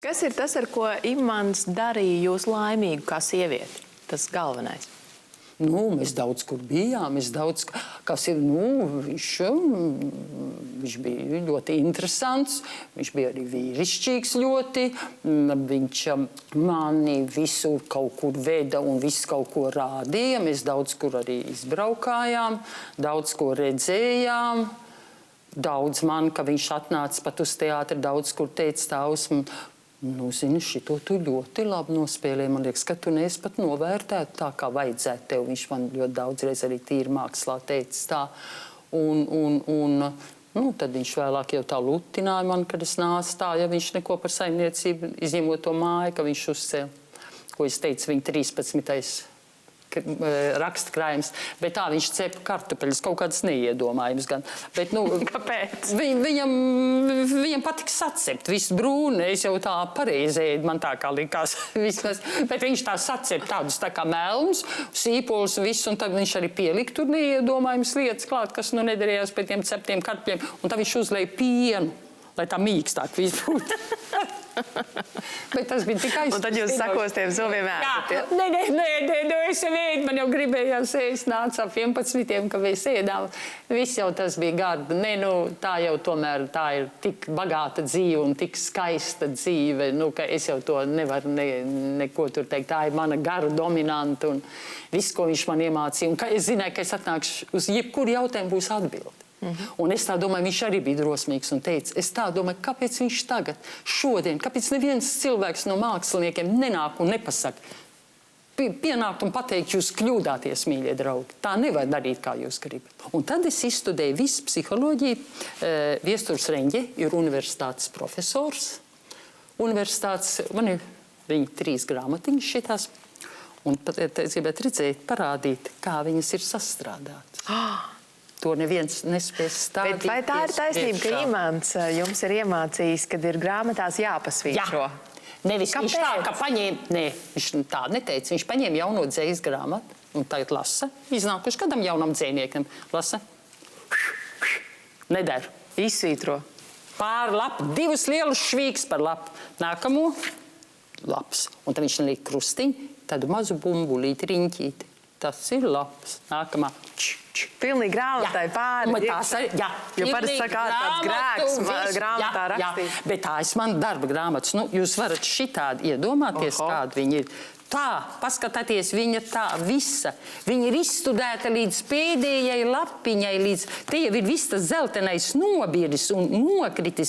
Kas ir tas, ar ko Imants darīja jūs laimīgu kā sievieti? Tas galvenais. Mēs daudz kur bijām, viņš bija ļoti interesants, viņš bija arī vīrišķīgs ļoti, viņš mani visur kaut kur veda un visu kaut ko rādīja, mēs daudz kur arī izbraukājām, daudz ko redzējām, daudz man, ka viņš atnāca pat uz teātri, daudz kur teica tās, zini, šito tu ļoti labi nospēlēji. Man liekas, ka tu neesi pat novērtēt tā, kā vajadzētu tev. Viņš man ļoti daudz reiz arī tīri mākslā teica tā. Tad viņš vēlāk jau tā lutināja man, kad es nācu tā, ja viņš neko par saimniecību, izņemot to māju, ka viņš uzcēla, ko es teicu, viņa 13. rakstkrājums, bet tā viņš cepa kartupeļus, kaut kādas neiedomājums gan. Bet, kāpēc? Viņam patika sacept visu brūni, es jau tā pareizēju, man tā kā likās, bet viņš tā sacept tādus tā kā melnus, sīpolus un visu, un tad viņš arī pielika tur neiedomājums lietas klāt, kas nedarījās pēc tiem ceptiem kartupeļiem, un tad viņš uzlēja pienu, lai tā mīkstāk viss būtu. Bet tas bija tikai... Un tad jūs sakostiem zobiem ēdat, ja? Nē, es jau ēdu, man jau gribējās ēst, nāca ap 11, ka mēs ēdām. Viss jau tas bija garda. Tā jau tomēr tā ir tik bagāta dzīve un tik skaista dzīve, ka es jau to nevaru neko tur teikt. Tā ir mana gara dominanta un viss, ko viņš man iemācīja. Un es zināju, ka es atnākšu uz jebkuru jautājumu būs atbildi. Un es tā domāju, viņš arī bija drosmīgs un teica, es tā domāju, kāpēc viņš tagad, šodien, kāpēc neviens cilvēks no māksliniekiem nenāk un nepasaka, pienākt un pateikt, jūs kļūdāties, mīļie draugi. Tā nevar darīt, kā jūs gribat. Un tad es izstudēju visu psiholoģiju. Viesturs Reņģe ir universitātes profesors. Man ir viņa 3 grāmatiņas šitās. Un es gribētu redzēt, parādīt, kā viņas ir sastrādātas. To neviens nespēs stādīt. Bet vai tā ir taisnība, ka Imants jums ir iemācījis, kad ir grāmatās jāpasvītro? Jā. Nevis viņš tā, ka paņēma... Nē, viņš tā neteica. Viņš paņēma jauno dzējas grāmatu un tagad lasa. Iznākuši kādam jaunam dzējniekam. Lasa. Nedara. Izsvītro. Pār lapu. 2 lielus švīks par lapu. Nākamo laps. Un tad viņš liek krustiņu, tādu mazu bumbulīti, riņķīti. Tas ir labs. Nākamā. Pilnīgi grāmatai pāri. Jā. Jo parasti saka, tāds grēks grāmatā rakstīt. Jā, bet tā ir mana darba grāmatas. Jūs varat šitādi iedomāties, kāda viņa ir. Tā, paskatāties, viņa tā visa. Viņa ir izstudēta līdz pēdējai lapiņai, te jau ir viss tas zeltenais nobiris un nokritis.